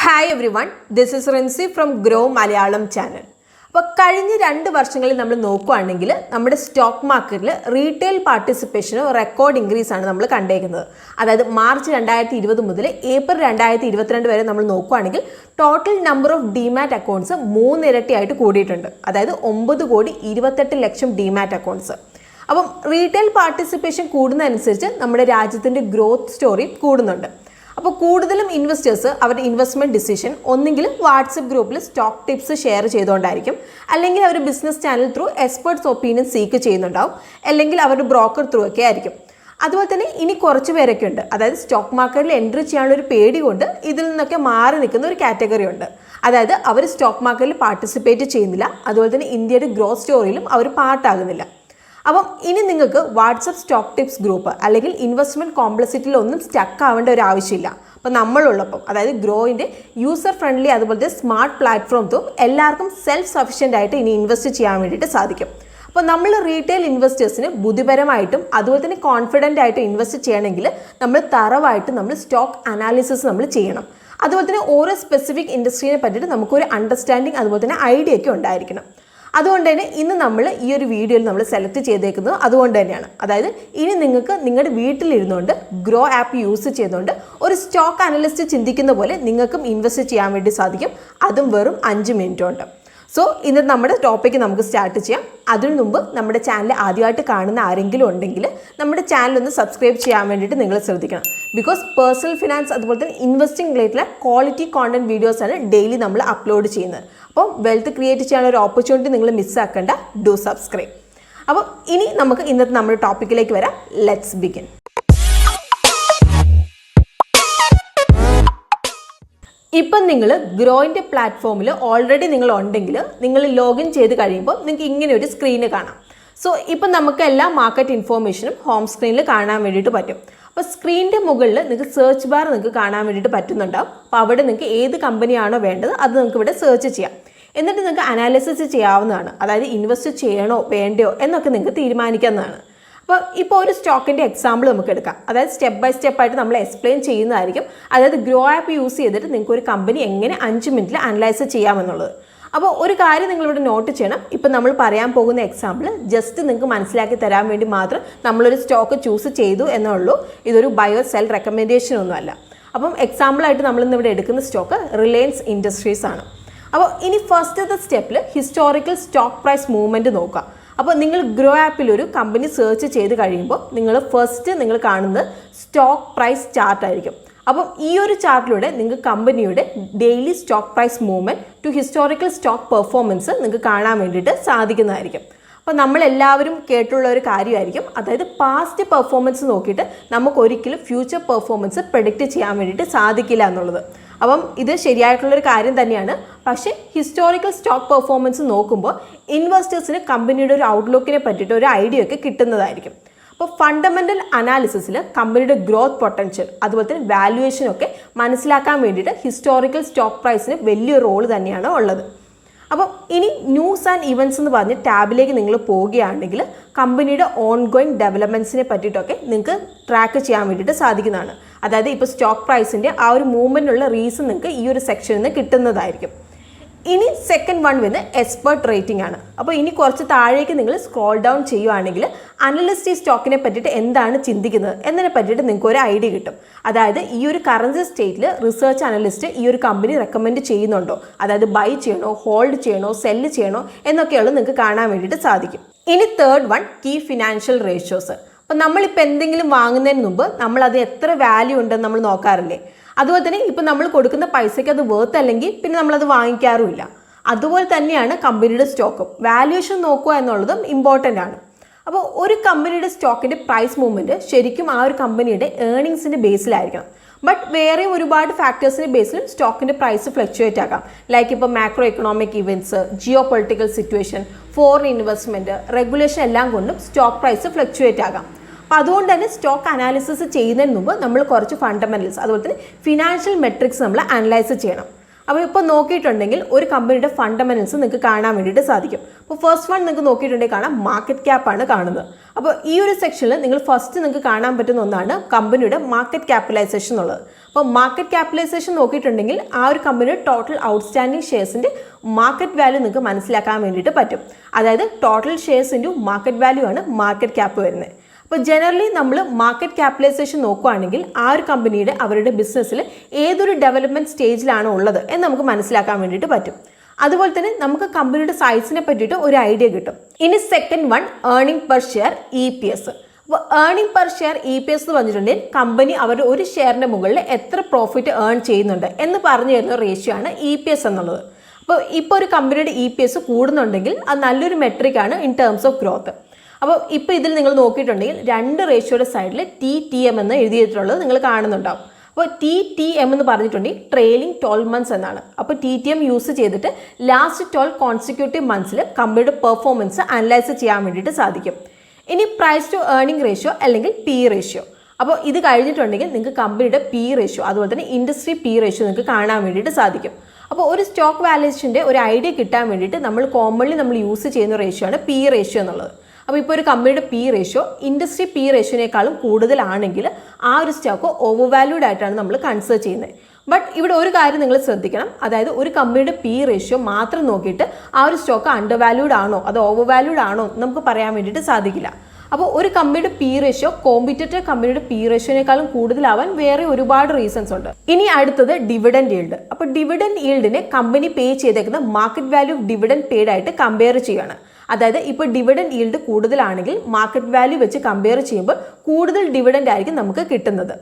Hi everyone, this is Rinsi from Groww Malayalam channel. അപ്പോൾ കഴിഞ്ഞ 2 വർഷങ്ങളിൽ നമ്മൾ നോക്കുകയാണെങ്കിൽ നമ്മുടെ സ്റ്റോക്ക് മാർക്കറ്റിൽ റീറ്റെയിൽ പാർട്ടിസിപ്പേഷനോ റെക്കോർഡ് ഇൻക്രീസ് ആണ് നമ്മൾ കണ്ടേക്കുന്നത്. അതായത് മാർച്ച് 2020 മുതൽ ഏപ്രിൽ 2022 വരെ നമ്മൾ നോക്കുകയാണെങ്കിൽ total number of demat accounts 3 ഇരട്ടിയായിട്ട് കൂടിയിട്ടുണ്ട്. അതായത് 9,28,00,000 ഡിമാറ്റ് അക്കൗണ്ട്സ്. അപ്പം റീറ്റെയിൽ പാർട്ടിസിപ്പേഷൻ കൂടുന്നതനുസരിച്ച് നമ്മുടെ രാജ്യത്തിൻ്റെ ഗ്രോത്ത് സ്റ്റോറി കൂടുന്നുണ്ട്. അപ്പോൾ കൂടുതലും ഇൻവെസ്റ്റേഴ്സ് അവരുടെ ഇൻവെസ്റ്റ്മെൻറ്റ് ഡിസിഷൻ ഒന്നെങ്കിൽ വാട്സപ്പ് ഗ്രൂപ്പിൽ സ്റ്റോക്ക് ടിപ്സ് ഷെയർ ചെയ്തുകൊണ്ടായിരിക്കും, അല്ലെങ്കിൽ അവർ business channel through experts opinion seek ചെയ്യുന്നുണ്ടാവും, അല്ലെങ്കിൽ അവരുടെ ബ്രോക്കർ ത്രൂ ഒക്കെ ആയിരിക്കും. അതുപോലെ തന്നെ ഇനി കുറച്ച് പേരൊക്കെ ഉണ്ട്, അതായത് സ്റ്റോക്ക് മാർക്കറ്റിൽ എൻട്രി ചെയ്യാനുള്ള ഒരു പേടി കൊണ്ട് ഇതിൽ നിന്നൊക്കെ മാറി നിൽക്കുന്ന ഒരു കാറ്റഗറി ഉണ്ട്. അതായത് അവർ സ്റ്റോക്ക് മാർക്കറ്റിൽ പാർട്ടിസിപ്പേറ്റ് ചെയ്യുന്നില്ല, അതുപോലെ തന്നെ ഇന്ത്യയുടെ ഗ്രോത്ത് സ്റ്റോറിയിലും അവർ പാർട്ടാകുന്നില്ല. അപ്പം ഇനി നിങ്ങൾക്ക് വാട്സപ്പ് സ്റ്റോക്ക് ടിപ്സ് ഗ്രൂപ്പ് അല്ലെങ്കിൽ ഇൻവെസ്റ്റ്മെൻറ്റ് കോംപ്ലക്സിറ്റിയിൽ ഒന്നും സ്റ്റക്ക് ആവേണ്ട ഒരു ആവശ്യമില്ല. അപ്പോൾ നമ്മളുള്ളപ്പം, അതായത് ഗ്രോയിൻ്റെ യൂസർ ഫ്രണ്ട്ലി അതുപോലത്തെ സ്മാർട്ട് പ്ലാറ്റ്ഫോം ത്രൂ എല്ലാവർക്കും സെൽഫ് സഫിഷ്യൻ്റ് ആയിട്ട് ഇനി ഇൻവെസ്റ്റ് ചെയ്യാൻ വേണ്ടിയിട്ട് സാധിക്കും. അപ്പോൾ നമ്മൾ റീറ്റെയിൽ ഇൻവെസ്റ്റേഴ്സിന് ബുദ്ധിപരമായിട്ടും അതുപോലെ തന്നെ കോൺഫിഡൻ്റ് ആയിട്ട് ഇൻവെസ്റ്റ് ചെയ്യണമെങ്കിൽ നമ്മൾ തറവായിട്ട് നമ്മൾ സ്റ്റോക്ക് അനാലിസിസ് നമ്മൾ ചെയ്യണം. അതുപോലെ തന്നെ ഓരോ സ്പെസിഫിക് ഇൻഡസ്ട്രീനെ പറ്റിയിട്ട് നമുക്കൊരു അണ്ടർസ്റ്റാൻഡിങ് അതുപോലെ തന്നെ ഐഡിയ ഒക്കെ ഉണ്ടായിരിക്കണം. അതുകൊണ്ട് തന്നെ ഇന്ന് നമ്മൾ ഈ ഒരു വീഡിയോയിൽ നമ്മൾ സെലക്ട് ചെയ്തേക്കുന്നത് അതുകൊണ്ട് തന്നെയാണ്. അതായത് ഇനി നിങ്ങൾക്ക് നിങ്ങളുടെ വീട്ടിലിരുന്നുകൊണ്ട് ഗ്രോ ആപ്പ് യൂസ് ചെയ്തുകൊണ്ട് ഒരു സ്റ്റോക്ക് അനലിസ്റ്റ് ചിന്തിക്കുന്ന പോലെ നിങ്ങൾക്കും ഇൻവെസ്റ്റ് ചെയ്യാൻ വേണ്ടി സാധിക്കും, അതും വെറും 5 മിനിറ്റ് കൊണ്ട്. സോ ഇന്ന് നമ്മുടെ ടോപ്പിക്ക് നമുക്ക് സ്റ്റാർട്ട് ചെയ്യാം. അതിനു മുമ്പ് നമ്മുടെ ചാനൽ ആദ്യമായിട്ട് കാണുന്ന ആരെങ്കിലും ഉണ്ടെങ്കിൽ നമ്മുടെ ചാനൽ ഒന്ന് സബ്സ്ക്രൈബ് ചെയ്യാൻ വേണ്ടിയിട്ട് നിങ്ങൾ ശ്രദ്ധിക്കണം. ബിക്കോസ് പേഴ്സണൽ ഫിനാൻസ് അതുപോലെ തന്നെ ഇൻവെസ്റ്റിംഗ് റിലേറ്റഡ് ക്വാളിറ്റി കോണ്ടന്റ് വീഡിയോസാണ് ഡെയിലി നമ്മൾ അപ്ലോഡ് ചെയ്യുന്നത്. അപ്പോൾ വെൽത്ത് ക്രിയേറ്റ് ചെയ്യാനുള്ള ഒരു ഓപ്പർച്യൂണിറ്റി നിങ്ങൾ മിസ്സാക്കേണ്ട, ഡു സബ്സ്ക്രൈബ്. അപ്പോൾ ഇനി നമുക്ക് ഇന്നത്തെ നമ്മുടെ ടോപ്പിക്കിലേക്ക് വരാം. Let's begin. ഇപ്പം നിങ്ങൾ ഗ്രോയിൻ്റെ പ്ലാറ്റ്ഫോമിൽ ഓൾറെഡി നിങ്ങൾ ഉണ്ടെങ്കിൽ നിങ്ങൾ ലോഗിൻ ചെയ്ത് കഴിയുമ്പോൾ നിങ്ങൾക്ക് ഇങ്ങനെ ഒരു സ്ക്രീന് കാണാം. സോ ഇപ്പം നമുക്ക് എല്ലാ മാർക്കറ്റ് ഇൻഫോർമേഷനും ഹോം സ്ക്രീനിൽ കാണാൻ വേണ്ടിയിട്ട് പറ്റും. അപ്പോൾ സ്ക്രീനിൻ്റെ മുകളിൽ നിങ്ങൾക്ക് സെർച്ച് ബാർ നിങ്ങൾക്ക് കാണാൻ വേണ്ടിയിട്ട് പറ്റുന്നുണ്ടാവും. അപ്പോൾ അവിടെ നിങ്ങൾക്ക് ഏത് കമ്പനിയാണോ വേണ്ടത് അത് നിങ്ങൾക്ക് ഇവിടെ സെർച്ച് ചെയ്യാം. എന്നിട്ട് നിങ്ങൾക്ക് അനാലിസിസ് ചെയ്യാവുന്നതാണ്. അതായത് ഇൻവെസ്റ്റ് ചെയ്യണോ വേണ്ടയോ എന്നൊക്കെ നിങ്ങൾക്ക് തീരുമാനിക്കാവുന്നതാണ്. അപ്പോൾ ഇപ്പോൾ ഒരു സ്റ്റോക്കിൻ്റെ എക്സാമ്പിൾ നമുക്ക് എടുക്കാം. അതായത് സ്റ്റെപ്പ് ബൈ സ്റ്റെപ്പായിട്ട് നമ്മൾ എക്സ്പ്ലെയിൻ ചെയ്യുന്നതായിരിക്കും. അതായത് ഗ്രോ ആപ്പ് യൂസ് ചെയ്തിട്ട് നിങ്ങൾക്ക് ഒരു കമ്പനി എങ്ങനെ 5 മിനിറ്റിൽ അനലൈസ് ചെയ്യാമെന്നുള്ളത്. അപ്പോൾ ഒരു കാര്യം നിങ്ങളിവിടെ നോട്ട് ചെയ്യണം. ഇപ്പം നമ്മൾ പറയാൻ പോകുന്ന എക്സാമ്പിൾ ജസ്റ്റ് നിങ്ങൾക്ക് മനസ്സിലാക്കി തരാൻ വേണ്ടി മാത്രം നമ്മളൊരു സ്റ്റോക്ക് ചൂസ് ചെയ്തു എന്നുള്ളൂ. ഇതൊരു ബയോ സെൽ റെക്കമെൻഡേഷൻ ഒന്നുമല്ല. അപ്പം എക്സാമ്പിളായിട്ട് നമ്മളിന്ന് ഇവിടെ എടുക്കുന്ന സ്റ്റോക്ക് റിലയൻസ് ഇൻഡസ്ട്രീസ് ആണ്. അപ്പോൾ ഇനി ഫസ്റ്റത്തെ സ്റ്റെപ്പിൽ ഹിസ്റ്റോറിക്കൽ സ്റ്റോക്ക് പ്രൈസ് മൂവ്മെൻറ്റ് നോക്കുക. അപ്പോൾ നിങ്ങൾ ഗ്രോ ആപ്പിൽ ഒരു കമ്പനി സെർച്ച് ചെയ്ത് കഴിയുമ്പോൾ നിങ്ങൾ കാണുന്നത് സ്റ്റോക്ക് പ്രൈസ് ചാർട്ട് ആയിരിക്കും. അപ്പം ഈ ഒരു ചാർട്ടിലൂടെ നിങ്ങൾക്ക് കമ്പനിയുടെ daily stock price movement to historical stock performance നിങ്ങൾക്ക് കാണാൻ വേണ്ടിയിട്ട് സാധിക്കുന്നതായിരിക്കും. അപ്പോൾ നമ്മളെല്ലാവരും കേട്ടുള്ള ഒരു കാര്യമായിരിക്കും, അതായത് പാസ്റ്റ് പെർഫോമൻസ് നോക്കിയിട്ട് നമുക്ക് ഒരിക്കലും ഫ്യൂച്ചർ പെർഫോമൻസ് പ്രെഡിക്റ്റ് ചെയ്യാൻ വേണ്ടിയിട്ട് സാധിക്കില്ല എന്നുള്ളത്. അപ്പം ഇത് ശരിയായിട്ടുള്ളൊരു കാര്യം തന്നെയാണ്. പക്ഷേ ഹിസ്റ്റോറിക്കൽ സ്റ്റോക്ക് പെർഫോമൻസ് നോക്കുമ്പോൾ ഇൻവെസ്റ്റേഴ്സിന് കമ്പനിയുടെ ഒരു ഔട്ട്ലുക്കിനെ പറ്റിയിട്ട് ഒരു ഐഡിയ ഒക്കെ കിട്ടുന്നതായിരിക്കും. അപ്പോൾ ഫണ്ടമെൻ്റൽ അനാലിസിസിൽ കമ്പനിയുടെ ഗ്രോത്ത് പൊട്ടൻഷ്യൽ അതുപോലെ തന്നെ വാല്യുവേഷനൊക്കെ മനസ്സിലാക്കാൻ വേണ്ടിയിട്ട് ഹിസ്റ്റോറിക്കൽ സ്റ്റോക്ക് പ്രൈസിന് വലിയൊരു റോൾ തന്നെയാണ് ഉള്ളത്. അപ്പം ഇനി ന്യൂസ് ആൻഡ് ഇവൻറ്റ്സ് എന്ന് പറഞ്ഞ് ടാബിലേക്ക് നിങ്ങൾ പോവുകയാണെങ്കിൽ കമ്പനിയുടെ ഓൺഗോയിങ് ഡെവലപ്മെൻറ്റ്സിനെ പറ്റിയിട്ടൊക്കെ നിങ്ങൾക്ക് ട്രാക്ക് ചെയ്യാൻ വേണ്ടിയിട്ട് സാധിക്കുന്നതാണ്. അതായത് ഇപ്പോൾ സ്റ്റോക്ക് പ്രൈസിൻ്റെ ആ ഒരു മൂവ്മെൻറ്റിനുള്ള റീസൺ നിങ്ങൾക്ക് ഈ ഒരു സെക്ഷനിൽ നിന്ന് കിട്ടുന്നതായിരിക്കും. ഇനി സെക്കൻഡ് വൺ വരുന്നത് എക്സ്പേർട്ട് റേറ്റിംഗ് ആണ്. അപ്പോൾ ഇനി കുറച്ച് താഴേക്ക് നിങ്ങൾ സ്ക്രോൾ ഡൗൺ ചെയ്യുകയാണെങ്കിൽ അനലിസ്റ്റ് ഈ സ്റ്റോക്കിനെ പറ്റിയിട്ട് എന്താണ് ചിന്തിക്കുന്നത് എന്നതിനെ പറ്റിയിട്ട് നിങ്ങൾക്ക് ഒരു ഐഡിയ കിട്ടും. അതായത് ഈ ഒരു കറൻസി സ്റ്റേറ്റിൽ റിസർച്ച് അനലിസ്റ്റ് ഈ ഒരു കമ്പനി റെക്കമെൻഡ് ചെയ്യുന്നുണ്ടോ, അതായത് ബൈ ചെയ്യണോ, ഹോൾഡ് ചെയ്യണോ, സെല്ല് ചെയ്യണോ എന്നൊക്കെയുള്ളത് നിങ്ങൾക്ക് കാണാൻ വേണ്ടിയിട്ട് സാധിക്കും. ഇനി third one key financial ratios. അപ്പോൾ നമ്മളിപ്പോൾ എന്തെങ്കിലും വാങ്ങുന്നതിന് മുമ്പ് നമ്മളത് എത്ര വാല്യൂ ഉണ്ടെന്ന് നമ്മൾ നോക്കാറില്ലേ? അതുപോലെ തന്നെ ഇപ്പം നമ്മൾ കൊടുക്കുന്ന പൈസയ്ക്ക് അത് വേർത്ത് അല്ലെങ്കിൽ പിന്നെ നമ്മളത് വാങ്ങിക്കാറുമില്ല. അതുപോലെ തന്നെയാണ് കമ്പനിയുടെ സ്റ്റോക്കും. വാല്യുവേഷൻ നോക്കുക എന്നുള്ളതും ഇമ്പോർട്ടൻ്റ് ആണ്. അപ്പോൾ ഒരു കമ്പനിയുടെ സ്റ്റോക്കിൻ്റെ പ്രൈസ് മൂവ്മെൻറ്റ് ശരിക്കും ആ ഒരു കമ്പനിയുടെ ഏർണിങ്സിൻ്റെ ബേസിലായിരിക്കണം. ബട്ട് വേറെ ഒരുപാട് ഫാക്ടേഴ്സിൻ്റെ ബേസിലും സ്റ്റോക്കിൻ്റെ പ്രൈസ് ഫ്ലക്ച്വേറ്റ് ആകാം. ലൈക്ക് ഇപ്പോൾ macro economic events, geo political situation, foreign investment, regulation എല്ലാം കൊണ്ടും സ്റ്റോക്ക് പ്രൈസ് ഫ്ലക്ച്വേറ്റ് ആകാം. അപ്പോൾ അതുകൊണ്ട് തന്നെ സ്റ്റോക്ക് അനാലിസിസ് ചെയ്യുന്നതിന് മുമ്പ് നമ്മൾ കുറച്ച് ഫണ്ടമെൻ്റൽസ് അതുപോലെ തന്നെ ഫിനാൻഷ്യൽ മെട്രിക്സ് നമ്മൾ അനലൈസ് ചെയ്യണം. അപ്പോൾ ഇപ്പോൾ നോക്കിയിട്ടുണ്ടെങ്കിൽ ഒരു കമ്പനിയുടെ ഫണ്ടമെന്റൽസ് നിങ്ങൾക്ക് കാണാൻ വേണ്ടിയിട്ട് സാധിക്കും. അപ്പോൾ ഫസ്റ്റ് വൺ നിങ്ങൾക്ക് നോക്കിയിട്ടുണ്ടെങ്കിൽ കാണാം മാർക്കറ്റ് ക്യാപ്പാണ് കാണുന്നത്. അപ്പോൾ ഈ ഒരു സെക്ഷനിൽ നിങ്ങൾ ഫസ്റ്റ് നിങ്ങൾക്ക് കാണാൻ പറ്റുന്ന ഒന്നാണ് കമ്പനിയുടെ മാർക്കറ്റ് ക്യാപിറ്റലൈസേഷൻ എന്നുള്ളത്. അപ്പോൾ മാർക്കറ്റ് ക്യാപിറ്റലൈസേഷൻ നോക്കിയിട്ടുണ്ടെങ്കിൽ ആ ഒരു കമ്പനിയുടെ ടോട്ടൽ ഔട്ട്സ്റ്റാൻഡിംഗ് ഷെയർസിൻ്റെ മാർക്കറ്റ് വാല്യൂ നിങ്ങൾക്ക് മനസ്സിലാക്കാൻ വേണ്ടിയിട്ട് പറ്റും. അതായത് total shares into market value ആണ് മാർക്കറ്റ് ക്യാപ്പ് വരുന്നത്. അപ്പോൾ ജനറലി നമ്മൾ മാർക്കറ്റ് ക്യാപിറ്റലൈസേഷൻ നോക്കുകയാണെങ്കിൽ ആ ഒരു കമ്പനിയുടെ അവരുടെ ബിസിനസ്സിൽ ഏതൊരു ഡെവലപ്മെൻറ്റ് സ്റ്റേജിലാണോ ഉള്ളത് എന്ന് നമുക്ക് മനസ്സിലാക്കാൻ വേണ്ടിയിട്ട് പറ്റും. അതുപോലെ തന്നെ നമുക്ക് കമ്പനിയുടെ സൈസിനെ പറ്റിയിട്ട് ഒരു ഐഡിയ കിട്ടും. ഇനി second one earning per share EPS. അപ്പോൾ ഏർണിംഗ് പെർ ഷെയർ EPS എന്ന് പറഞ്ഞിട്ടുണ്ടെങ്കിൽ കമ്പനി അവരുടെ ഒരു ഷെയറിൻ്റെ മുകളിൽ എത്ര പ്രോഫിറ്റ് ഏൺ ചെയ്യുന്നുണ്ട് എന്ന് പറഞ്ഞു തരുന്ന റേഷ്യോ ആണ് EPS എന്നുള്ളത്. അപ്പോൾ ഇപ്പോൾ ഒരു കമ്പനിയുടെ EPS കൂടുന്നുണ്ടെങ്കിൽ അത് നല്ലൊരു മെട്രിക്കാണ് ഇൻ ടേംസ് ഓഫ് ഗ്രോത്ത്. അപ്പോൾ ഇപ്പോൾ ഇതിൽ നിങ്ങൾ നോക്കിയിട്ടുണ്ടെങ്കിൽ 2 റേഷ്യോയുടെ സൈഡിൽ TTM എന്ന് എഴുതിയിട്ടുള്ളത് നിങ്ങൾ കാണുന്നുണ്ടാവും. അപ്പോൾ TTM എന്ന് പറഞ്ഞിട്ടുണ്ടെങ്കിൽ ട്രെയിലിംഗ് 12 മന്ത്സ് എന്നാണ്. അപ്പോൾ TTM യൂസ് ചെയ്തിട്ട് ലാസ്റ്റ് 12 കോൺസിക്യൂട്ടീവ് മന്ത്സിൽ കമ്പനിയുടെ പെർഫോമൻസ് അനലൈസ് ചെയ്യാൻ വേണ്ടിയിട്ട് സാധിക്കും. ഇനി പ്രൈസ് ടു ഏർണിംഗ് റേഷ്യോ അല്ലെങ്കിൽ P റേഷ്യോ. അപ്പോൾ ഇത് കഴിഞ്ഞിട്ടുണ്ടെങ്കിൽ നിങ്ങൾക്ക് കമ്പനിയുടെ P റേഷ്യോ അതുപോലെ തന്നെ ഇൻഡസ്ട്രി P റേഷ്യോ നിങ്ങൾക്ക് കാണാൻ വേണ്ടിയിട്ട് സാധിക്കും. അപ്പോൾ ഒരു സ്റ്റോക്ക് വാല്യൂഷൻ്റെ ഒരു ഐഡിയ കിട്ടാൻ വേണ്ടിയിട്ട് നമ്മൾ കോമൺലി യൂസ് ചെയ്യുന്ന റേഷ്യോ ആണ് P റേഷ്യോ എന്നുള്ളത്. അപ്പോൾ ഇപ്പോൾ ഒരു കമ്പനിയുടെ P റേഷ്യോ ഇൻഡസ്ട്രി P റേഷ്യോനേക്കാളും കൂടുതലാണെങ്കിൽ ആ ഒരു സ്റ്റോക്ക് ഓവർ വാല്യൂഡ് ആയിട്ടാണ് നമ്മൾ കൺസിഡർ ചെയ്യുന്നത്. ബട്ട് ഇവിടെ ഒരു കാര്യം നിങ്ങൾ ശ്രദ്ധിക്കണം. അതായത് ഒരു കമ്പനിയുടെ P റേഷ്യോ മാത്രം നോക്കിയിട്ട് ആ ഒരു സ്റ്റോക്ക് അണ്ടർ വാല്യൂഡ് ആണോ അത് ഓവർ വാല്യൂഡ് ആണോ നമുക്ക് പറയാൻ വേണ്ടിയിട്ട് സാധിക്കില്ല. അപ്പോൾ ഒരു കമ്പനിയുടെ P റേഷ്യോ കോമ്പറ്റീറ്റർ കമ്പനിയുടെ P റേഷ്യോനേക്കാളും കൂടുതലാവാൻ വേറെ ഒരുപാട് റീസൺസ് ഉണ്ട്. ഇനി അടുത്തത് ഡിവിഡൻഡ് ഈൽഡ്. അപ്പോൾ ഡിവിഡൻഡ് ഈൽഡിനെ കമ്പനി പേ ചെയ്തേക്കുന്ന market value of dividend paid ആയിട്ട് കമ്പയർ ചെയ്യാണ്. അതായത് ഇപ്പോൾ ഡിവിഡൻഡ് ഈൽഡ് കൂടുതലാണെങ്കിൽ മാർക്കറ്റ് വാല്യൂ വെച്ച് കമ്പയർ ചെയ്യുമ്പോൾ കൂടുതൽ ഡിവിഡൻഡ് ആയിരിക്കും നമുക്ക് കിട്ടുന്നത്.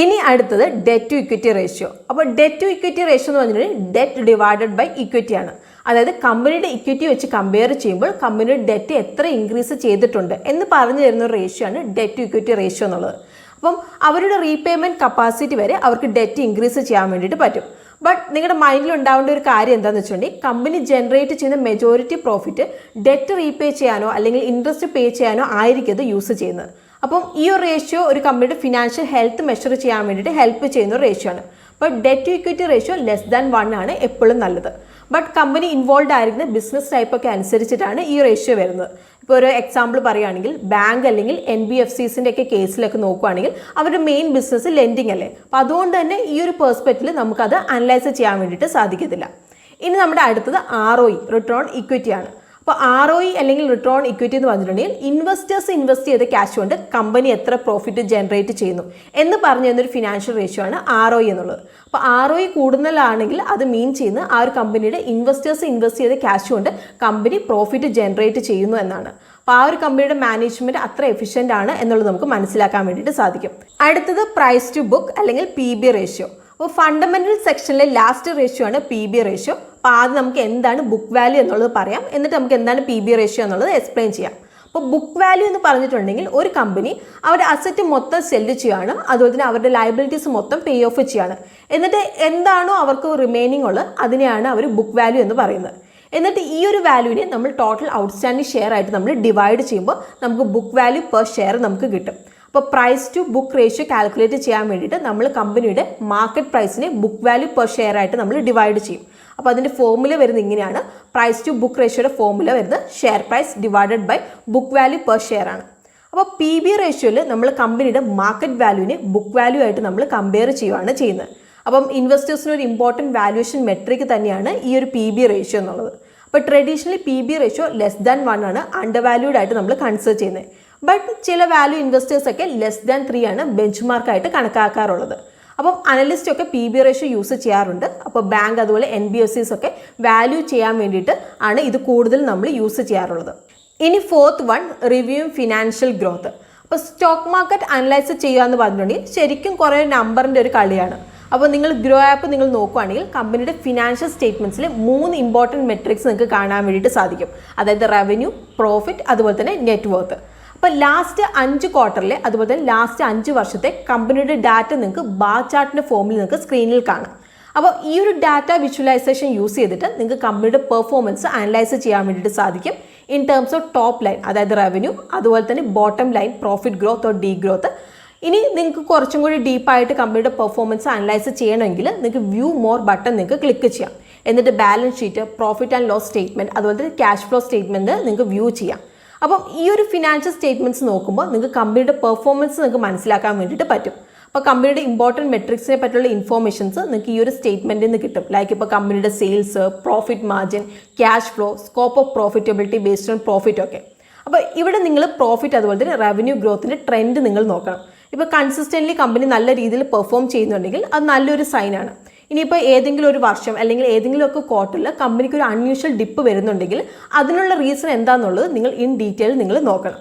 ഇനി അടുത്തത് ഡെറ്റ് ടു ഇക്വിറ്റി റേഷ്യോ. അപ്പോൾ ഡെറ്റ് ടു ഇക്വിറ്റി റേഷ്യോ എന്ന് പറഞ്ഞിട്ടുണ്ടെങ്കിൽ ഡെറ്റ് ഡിവൈഡഡ് ബൈ ഇക്വിറ്റി ആണ്. അതായത് കമ്പനിയുടെ ഇക്വിറ്റി വെച്ച് കമ്പയർ ചെയ്യുമ്പോൾ കമ്പനിയുടെ ഡെറ്റ് എത്ര ഇൻക്രീസ് ചെയ്തിട്ടുണ്ട് എന്ന് പറഞ്ഞു തരുന്ന ഒരു റേഷ്യോ ആണ് ഡെറ്റ് ടു ഇക്വിറ്റി റേഷ്യോ എന്നുള്ളത്. അപ്പം അവരുടെ റീപേയ്മെൻറ്റ് കപ്പാസിറ്റി വരെ അവർക്ക് ഡെറ്റ് ഇൻക്രീസ് ചെയ്യാൻ വേണ്ടിയിട്ട് പറ്റും. ബട്ട് നിങ്ങളുടെ മൈൻഡിൽ ഉണ്ടാവേണ്ട ഒരു കാര്യം എന്താണെന്ന് വെച്ചിട്ടുണ്ടെങ്കിൽ കമ്പനി ജനറേറ്റ് ചെയ്യുന്ന മെജോറിറ്റി പ്രോഫിറ്റ് ഡെറ്റ് റീപേ ചെയ്യാനോ അല്ലെങ്കിൽ ഇൻട്രസ്റ്റ് പേ ചെയ്യാനോ ആയിരിക്കും അത് യൂസ് ചെയ്യുന്നത്. അപ്പം ഈ ഒരു റേഷ്യോ ഒരു കമ്പനിയുടെ ഫിനാൻഷ്യൽ ഹെൽത്ത് മെഷർ ചെയ്യാൻ വേണ്ടിയിട്ട് ഹെൽപ്പ് ചെയ്യുന്ന ഒരു റേഷ്യോ ആണ്. But debt to equity ratio <1 ആണ് എപ്പോഴും നല്ലത്. ബട്ട് കമ്പനി ഇൻവോൾവ് ആയിരിക്കുന്ന ബിസിനസ് ടൈപ്പൊക്കെ അനുസരിച്ചിട്ടാണ് ഈ റേഷ്യോ വരുന്നത്. ഇപ്പോൾ ഒരു എക്സാമ്പിൾ പറയുകയാണെങ്കിൽ ബാങ്ക് അല്ലെങ്കിൽ NBFCസിൻ്റെ ഒക്കെ കേസിലൊക്കെ നോക്കുകയാണെങ്കിൽ അവരുടെ മെയിൻ ബിസിനസ് ലെൻഡിങ് അല്ലേ. അപ്പോൾ അതുകൊണ്ട് തന്നെ ഈ ഒരു പെർസ്പെക്റ്റീവിൽ നമുക്കത് അനലൈസ് ചെയ്യാൻ വേണ്ടിയിട്ട് സാധിക്കത്തില്ല. ഇനി നമ്മുടെ അടുത്തത് ROE റിട്ടേൺ ഓൺ ഇക്വിറ്റി ആണ്. അപ്പോൾ ROE അല്ലെങ്കിൽ റിട്ടേൺ ഓൺ ഇക്വിറ്റി എന്ന് പറഞ്ഞിട്ടുണ്ടെങ്കിൽ ഇൻവെസ്റ്റേഴ്സ് ഇൻവെസ്റ്റ് ചെയ്ത ക്യാഷ് കൊണ്ട് കമ്പനി എത്ര പ്രോഫിറ്റ് ജനറേറ്റ് ചെയ്യുന്നു എന്ന് പറഞ്ഞു തരുന്നൊരു ഫിനാൻഷ്യൽ റേഷ്യോ ആണ് ROE എന്നുള്ളത്. അപ്പോൾ ROE കൂടുതലാണെങ്കിൽ അത് മീൻ ചെയ്യുന്ന ആ ഒരു കമ്പനിയുടെ ഇൻവെസ്റ്റേഴ്സ് ഇൻവെസ്റ്റ് ചെയ്ത ക്യാഷ് കൊണ്ട് കമ്പനി പ്രോഫിറ്റ് ജനറേറ്റ് ചെയ്യുന്നു എന്നാണ്. അപ്പോൾ ആ ഒരു കമ്പനിയുടെ മാനേജ്മെൻറ്റ് അത്ര എഫിഷ്യൻ്റ് ആണ് എന്നുള്ളത് നമുക്ക് മനസ്സിലാക്കാൻ വേണ്ടിയിട്ട് സാധിക്കും. അടുത്തത് പ്രൈസ് ടു ബുക്ക് അല്ലെങ്കിൽ PB റേഷ്യോ. അപ്പോൾ ഫണ്ടമെൻ്റൽ സെക്ഷനിലെ ലാസ്റ്റ് റേഷ്യോ ആണ് PB റേഷ്യോ. അപ്പോൾ ആദ്യം നമുക്ക് എന്താണ് ബുക്ക് വാല്യൂ എന്നുള്ളത് പറയാം, എന്നിട്ട് നമുക്ക് എന്താണ് PB റേഷ്യോ എന്നുള്ളത് എക്സ്പ്ലെയിൻ ചെയ്യാം. അപ്പോൾ ബുക്ക് വാല്യൂ എന്ന് പറഞ്ഞിട്ടുണ്ടെങ്കിൽ ഒരു കമ്പനി അവരുടെ അസറ്റ് മൊത്തം സെല്ല് ചെയ്യുകയാണ്, അതുപോലെ തന്നെ അവരുടെ ലയബിലിറ്റീസ് മൊത്തം പേ ഓഫ് ചെയ്യുകയാണ്. എന്നിട്ട് എന്താണോ അവർക്ക് റിമൈനിങ് ഉള്ളത് അതിനെയാണ് അവർ ബുക്ക് വാല്യൂ എന്ന് പറയുന്നത്. എന്നിട്ട് ഈ ഒരു വാല്യൂവിനെ നമ്മൾ ടോട്ടൽ ഔട്ട്സ്റ്റാൻഡിംഗ് ഷെയർ ആയിട്ട് നമ്മൾ ഡിവൈഡ് ചെയ്യുമ്പോൾ നമുക്ക് ബുക്ക് വാല്യൂ പെർ ഷെയർ നമുക്ക് കിട്ടും. അപ്പോൾ price to book ratio calculate ചെയ്യാൻ വേണ്ടിയിട്ട് നമ്മൾ കമ്പനിയുടെ മാർക്കറ്റ് പ്രൈസിനെ ബുക്ക് വാല്യൂ പെർ ഷെയർ ആയിട്ട് നമ്മൾ ഡിവൈഡ് ചെയ്യും. അപ്പോൾ അതിൻ്റെ ഫോർമുല വരുന്നത് ഇങ്ങനെയാണ്. പ്രൈസ് ടു ബുക്ക് റേഷ്യോയുടെ ഫോർമുല വരുന്നത് share price divided by book value per share ആണ്. അപ്പോൾ PB റേഷ്യോയിൽ നമ്മൾ കമ്പനിയുടെ മാർക്കറ്റ് വാല്യൂവിനെ ബുക്ക് വാല്യൂ ആയിട്ട് നമ്മൾ കമ്പയർ ചെയ്യുകയാണ് ചെയ്യുന്നത്. അപ്പം ഇൻവെസ്റ്റേഴ്സിന് ഒരു ഇമ്പോർട്ടൻറ്റ് വാല്യൂഷൻ മെട്രിക് തന്നെയാണ് ഈ ഒരു PB റേഷ്യോ എന്നുള്ളത്. അപ്പോൾ ട്രഡീഷണലി PB റേഷ്യോ <1 ആണ് അണ്ടർ വാല്യൂഡ് ആയിട്ട് നമ്മൾ കൺസിഡർ ചെയ്യുന്നത്. ബട്ട് ചില വാല്യൂ ഇൻവെസ്റ്റേഴ്സൊക്കെ <3 ആണ് ബെഞ്ച് മാർക്കായിട്ട് കണക്കാക്കാറുള്ളത്. അപ്പം അനലിസ്റ്റ് ഒക്കെ PB റേഷ്യോ യൂസ് ചെയ്യാറുണ്ട്. അപ്പോൾ ബാങ്ക് അതുപോലെ NBFCs ഒക്കെ വാല്യൂ ചെയ്യാൻ വേണ്ടിയിട്ട് ആണ് ഇത് കൂടുതൽ നമ്മൾ യൂസ് ചെയ്യാറുള്ളത്. ഇനി fourth one reviewing financial growth. അപ്പോൾ സ്റ്റോക്ക് മാർക്കറ്റ് അനലൈസ് ചെയ്യുക എന്ന് പറഞ്ഞിട്ടുണ്ടെങ്കിൽ ശരിക്കും കുറേ നമ്പറിൻ്റെ ഒരു കളിയാണ്. അപ്പോൾ നിങ്ങൾ ഗ്രോ ആപ്പ് നിങ്ങൾ നോക്കുകയാണെങ്കിൽ കമ്പനിയുടെ ഫിനാൻഷ്യൽ സ്റ്റേറ്റ്മെൻറ്റ്സിൽ 3 ഇമ്പോർട്ടൻറ്റ് മെട്രിക്സ് നിങ്ങൾക്ക് കാണാൻ വേണ്ടിയിട്ട് സാധിക്കും. അതായത് റവന്യൂ, പ്രോഫിറ്റ്, അതുപോലെ തന്നെ നെറ്റ് വർത്ത്. അപ്പോൾ ലാസ്റ്റ് 5 ക്വാർട്ടറിലെ അതുപോലെ തന്നെ ലാസ്റ്റ് 5 വർഷത്തെ കമ്പനിയുടെ ഡാറ്റ നിങ്ങൾക്ക് ബാർ ചാർട്ടിൻ്റെ ഫോമിൽ നിങ്ങൾക്ക് സ്ക്രീനിൽ കാണാം. അപ്പോൾ ഈ ഒരു ഡാറ്റ വിഷ്വലൈസേഷൻ യൂസ് ചെയ്തിട്ട് നിങ്ങൾക്ക് കമ്പനിയുടെ പെർഫോമൻസ് അനലൈസ് ചെയ്യാൻ വേണ്ടിയിട്ട് സാധിക്കും in terms of top line, അതായത് റവന്യൂ, അതുപോലെ തന്നെ bottom line profit growth or degrowth. ഇനി നിങ്ങൾക്ക് കുറച്ചും കൂടി ഡീപ്പായിട്ട് കമ്പനിയുടെ പെർഫോമൻസ് അനലൈസ് ചെയ്യണമെങ്കിൽ നിങ്ങൾക്ക് വ്യൂ മോർ ബട്ടൺ നിങ്ങൾക്ക് ക്ലിക്ക് ചെയ്യാം. എന്നിട്ട് balance sheet, profit and loss statement, അതുപോലെ തന്നെ ക്യാഷ് ഫ്ലോ സ്റ്റേറ്റ്മെൻറ്റ് നിങ്ങൾക്ക് വ്യൂ ചെയ്യാം. അപ്പം ഈ ഒരു ഫിനാൻഷ്യൽ സ്റ്റേറ്റ്മെൻറ്റ്സ് നോക്കുമ്പോൾ നിങ്ങൾക്ക് കമ്പനിയുടെ പെർഫോമൻസ് നിങ്ങൾക്ക് മനസ്സിലാക്കാൻ വേണ്ടിയിട്ട് പറ്റും. അപ്പോൾ കമ്പനിയുടെ ഇമ്പോർട്ടൻറ്റ് മെട്രിക്സിനെ പറ്റിയുള്ള ഇൻഫോർമേഷൻസ് നിങ്ങൾക്ക് ഈ ഒരു സ്റ്റേറ്റ്മെൻറ്റിൽ നിന്ന് കിട്ടും. ലൈക്ക് ഇപ്പോൾ കമ്പനിയുടെ sales, profit margin, cash flow, scope of profitability based on profit ഒക്കെ. അപ്പോൾ ഇവിടെ നിങ്ങൾ പ്രോഫിറ്റ് അതുപോലെ തന്നെ റവന്യൂ ഗ്രോത്തിൻ്റെ ട്രെൻഡ് നിങ്ങൾ നോക്കണം. ഇപ്പോൾ കൺസിസ്റ്റൻ്റ്ലി കമ്പനി നല്ല രീതിയിൽ പെർഫോം ചെയ്യുന്നുണ്ടെങ്കിൽ അത് നല്ലൊരു സൈനാണ്. ഇനിയിപ്പോൾ ഏതെങ്കിലും ഒരു വർഷം അല്ലെങ്കിൽ ഏതെങ്കിലുമൊക്കെ ക്വാർട്ടറിൽ കമ്പനിക്ക് ഒരു അൺയൂഷ്വൽ ഡിപ്പ് വരുന്നുണ്ടെങ്കിൽ അതിനുള്ള റീസൺ എന്താണെന്നുള്ളത് നിങ്ങൾ ഇൻ ഡീറ്റെയിൽ നിങ്ങൾ നോക്കണം.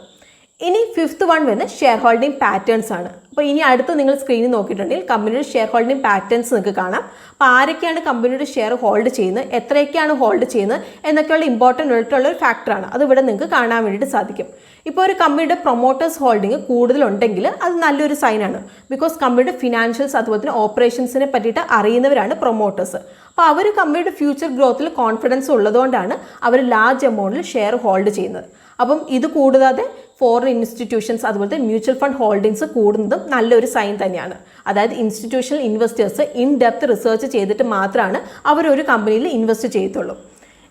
ഇനി ഫിഫ്ത്ത് വൺ വരുന്ന ഷെയർ ഹോൾഡിംഗ് പാറ്റേൺസ് ആണ്. അപ്പോൾ ഇനി അടുത്ത് നിങ്ങൾ സ്ക്രീനിൽ നോക്കിയിട്ടുണ്ടെങ്കിൽ കമ്പനിയുടെ ഷെയർ ഹോൾഡിംഗ് പാറ്റേൺസ് നിങ്ങൾക്ക് കാണാം. അപ്പോൾ ആരൊക്കെയാണ് കമ്പനിയുടെ ഷെയർ ഹോൾഡ് ചെയ്യുന്നത്, എത്രയൊക്കെയാണ് ഹോൾഡ് ചെയ്യുന്നത് എന്നൊക്കെയുള്ള ഇമ്പോർട്ടൻ്റ് ആയിട്ടുള്ള ഒരു ഫാക്ടറാണ്. അത് ഇവിടെ നിങ്ങൾക്ക് കാണാൻ വേണ്ടിയിട്ട് സാധിക്കും. ഇപ്പോൾ ഒരു കമ്പനിയുടെ പ്രൊമോട്ടേഴ്സ് ഹോൾഡിംഗ് കൂടുതലുണ്ടെങ്കിൽ അത് നല്ലൊരു സൈനാണ്. ബിക്കോസ് കമ്പനിയുടെ ഫിനാൻഷ്യൽസ് അതുപോലെ തന്നെ ഓപ്പറേഷൻസിനെ പറ്റിയിട്ട് അറിയുന്നവരാണ് പ്രൊമോട്ടേഴ്സ്. അപ്പോൾ അവർ കമ്പനിയുടെ ഫ്യൂച്ചർ ഗ്രോത്തിൽ കോൺഫിഡൻസ് ഉള്ളതുകൊണ്ടാണ് അവർ ലാർജ് എമൗണ്ടിൽ ഷെയർ ഹോൾഡ് ചെയ്യുന്നത്. അപ്പം ഇത് കൂടാതെ ഫോറിൻ ഇൻസ്റ്റിറ്റ്യൂഷൻസ് അതുപോലത്തെ മ്യൂച്വൽ ഫണ്ട് ഹോൾഡിങ്സ് കൂടുന്നതും നല്ലൊരു സൈൻ തന്നെയാണ്. അതായത് institutional investors in depth research ചെയ്തിട്ട് മാത്രമാണ് അവരൊരു കമ്പനിയിൽ ഇൻവെസ്റ്റ് ചെയ്യത്തുള്ളൂ.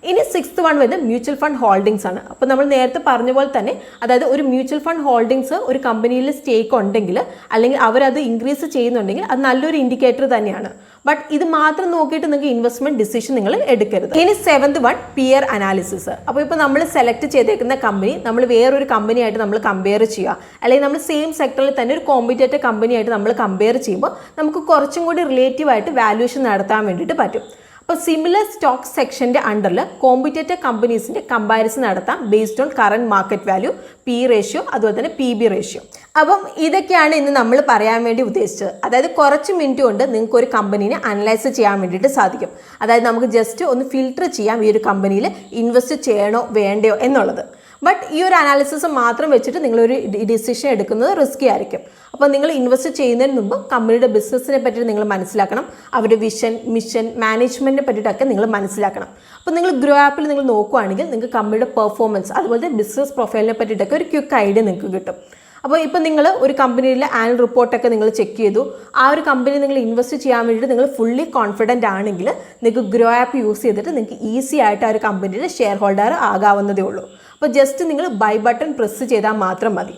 ഇനി സിക്സ്ത് വൺ വരുന്നത് മ്യൂച്വൽ ഫണ്ട് ഹോൾഡിങ്സ് ആണ്. അപ്പോൾ നമ്മൾ നേരത്തെ പറഞ്ഞ പോലെ തന്നെ അതായത് ഒരു മ്യൂച്വൽ ഫണ്ട് ഹോൾഡിങ്സ് ഒരു കമ്പനിയിൽ സ്റ്റേക്ക് ഉണ്ടെങ്കിൽ അല്ലെങ്കിൽ അവരത് ഇൻക്രീസ് ചെയ്യുന്നുണ്ടെങ്കിൽ അത് നല്ലൊരു ഇൻഡിക്കേറ്റർ തന്നെയാണ്. ബട്ട് ഇത് മാത്രം നോക്കിയിട്ട് നിങ്ങൾക്ക് ഇൻവെസ്റ്റ്മെന്റ് ഡിസിഷൻ നിങ്ങൾ എടുക്കരുത്. ഇനി സെവൻത് വൺ പിയർ അനാലിസിസ്. അപ്പോൾ ഇപ്പോൾ നമ്മൾ സെലക്ട് ചെയ്തേക്കുന്ന കമ്പനി നമ്മൾ വേറൊരു കമ്പനിയായിട്ട് നമ്മൾ കമ്പയർ ചെയ്യുക, അല്ലെങ്കിൽ നമ്മൾ സെയിം സെക്ടറിൽ തന്നെ ഒരു കോമ്പറ്റേറ്റർ കമ്പനിയായിട്ട് നമ്മൾ കമ്പയർ ചെയ്യുമ്പോൾ നമുക്ക് കുറച്ചും കൂടി റിലേറ്റീവായിട്ട് വാല്യൂഷൻ നടത്താൻ വേണ്ടിയിട്ട് പറ്റും. അപ്പോൾ സിമിലർ സ്റ്റോക്ക് സെക്ഷൻ്റെ അണ്ടറിൽ കോമ്പറ്റേറ്റർ കമ്പനീസിൻ്റെ കമ്പാരിസൺ നടത്താം based on current market value, P ratio അതുപോലെ തന്നെ PB റേഷ്യോ. അപ്പം ഇതൊക്കെയാണ് ഇന്ന് നമ്മൾ പറയാൻ വേണ്ടി ഉദ്ദേശിച്ചത്. അതായത് കുറച്ച് മിനിറ്റ് കൊണ്ട് നിങ്ങൾക്ക് ഒരു കമ്പനീനെ അനലൈസ് ചെയ്യാൻ വേണ്ടിയിട്ട് സാധിക്കും. അതായത് നമുക്ക് ജസ്റ്റ് ഒന്ന് ഫിൽട്ടർ ചെയ്യാം ഈ ഒരു കമ്പനിയിൽ ഇൻവെസ്റ്റ് ചെയ്യണോ വേണ്ടയോ എന്നുള്ളത്. ബട്ട് ഈ ഒരു അനാലിസിസ് മാത്രം വെച്ചിട്ട് നിങ്ങളൊരു ഡിസിഷൻ എടുക്കുന്നത് റിസ്കി ആയിരിക്കും. അപ്പോൾ നിങ്ങൾ ഇൻവെസ്റ്റ് ചെയ്യുന്നതിന് മുമ്പ് കമ്പനിയുടെ ബിസിനസ്സിനെ പറ്റി നിങ്ങൾ മനസ്സിലാക്കണം, അവരുടെ വിഷൻ, മിഷൻ, മാനേജ്മെൻറ്റിനെ പറ്റിയിട്ടൊക്കെ നിങ്ങൾ മനസ്സിലാക്കണം. അപ്പോൾ നിങ്ങൾ ഗ്രോ ആപ്പിൽ നിങ്ങൾ നോക്കുകയാണെങ്കിൽ നിങ്ങൾക്ക് കമ്പനിയുടെ പെർഫോമൻസ് അതുപോലെ ബിസിനസ് പ്രൊഫൈലിനെ പറ്റിയിട്ടൊക്കെ ഒരു ക്വിക്ക് ഐഡിയ നിങ്ങൾക്ക് കിട്ടും. അപ്പോൾ ഇപ്പോൾ നിങ്ങൾ ഒരു കമ്പനിയിലെ ആനുവൽ റിപ്പോർട്ടൊക്കെ നിങ്ങൾ ചെക്ക് ചെയ്തു, ആ ഒരു കമ്പനി നിങ്ങൾ ഇൻവെസ്റ്റ് ചെയ്യാൻ വേണ്ടിയിട്ട് നിങ്ങൾ ഫുള്ളി കോൺഫിഡൻ്റ് ആണെങ്കിൽ നിങ്ങൾക്ക് ഗ്രോ ആപ്പ് യൂസ് ചെയ്തിട്ട് നിങ്ങൾക്ക് ഈസി ആയിട്ട് ആ ഒരു കമ്പനിയുടെ ഷെയർ ഹോൾഡർ ആകാവുന്നതേ ഉള്ളൂ. അപ്പോൾ ജസ്റ്റ് നിങ്ങൾ ബൈ ബട്ടൺ പ്രസ് ചെയ്താൽ മാത്രം മതി.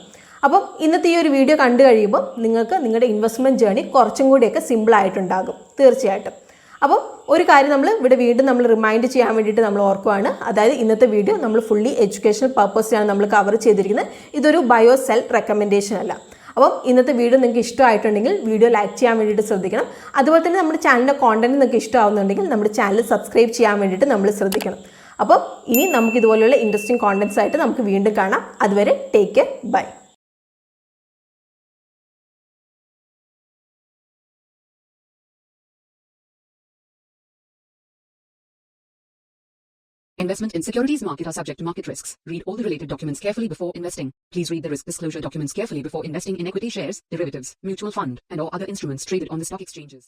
അപ്പം ഇന്നത്തെ ഈ ഒരു വീഡിയോ കണ്ടു കഴിയുമ്പോൾ നിങ്ങൾക്ക് നിങ്ങളുടെ ഇൻവെസ്റ്റ്മെൻറ്റ് ജേർണി കുറച്ചും കൂടിയൊക്കെ സിമ്പിളായിട്ടുണ്ടാകും തീർച്ചയായിട്ടും. അപ്പം ഒരു കാര്യം നമ്മൾ വീണ്ടും റിമൈൻഡ് ചെയ്യാൻ വേണ്ടിയിട്ട് നമ്മൾ ഓർക്കുവാണ്. അതായത് ഇന്നത്തെ വീഡിയോ നമ്മൾ ഫുള്ളി എഡ്യൂക്കേഷണൽ പർപ്പസിനാണ് നമ്മൾ കവർ ചെയ്തിരിക്കുന്നത്. ഇതൊരു ബയോ സെൽ റെക്കമെൻഡേഷൻ അല്ല. അപ്പം ഇന്നത്തെ വീഡിയോ നിങ്ങൾക്ക് ഇഷ്ടമായിട്ടുണ്ടെങ്കിൽ വീഡിയോ ലൈക്ക് ചെയ്യാൻ വേണ്ടിയിട്ട് ശ്രദ്ധിക്കണം. അതുപോലെ തന്നെ നമ്മുടെ ചാനലിൻ്റെ കോണ്ടന്റ് നിങ്ങൾക്ക് ഇഷ്ടമാവുന്നുണ്ടെങ്കിൽ നമ്മുടെ ചാനൽ സബ്സ്ക്രൈബ് ചെയ്യാൻ വേണ്ടിയിട്ട് നമ്മൾ ശ്രദ്ധിക്കണം. അപ്പം ഇനി നമുക്ക് ഇതുപോലെയുള്ള ഇൻട്രസ്റ്റിംഗ് കോണ്ടന്റ്സ് ആയിട്ട് നമുക്ക് വീണ്ടും കാണാം. അതുവരെ take care, bye. Investment in securities market are subject to market risks. Read all the related documents carefully before investing. Please read the risk disclosure documents carefully before investing in equity shares, derivatives, mutual fund, and or other instruments traded on the stock exchanges.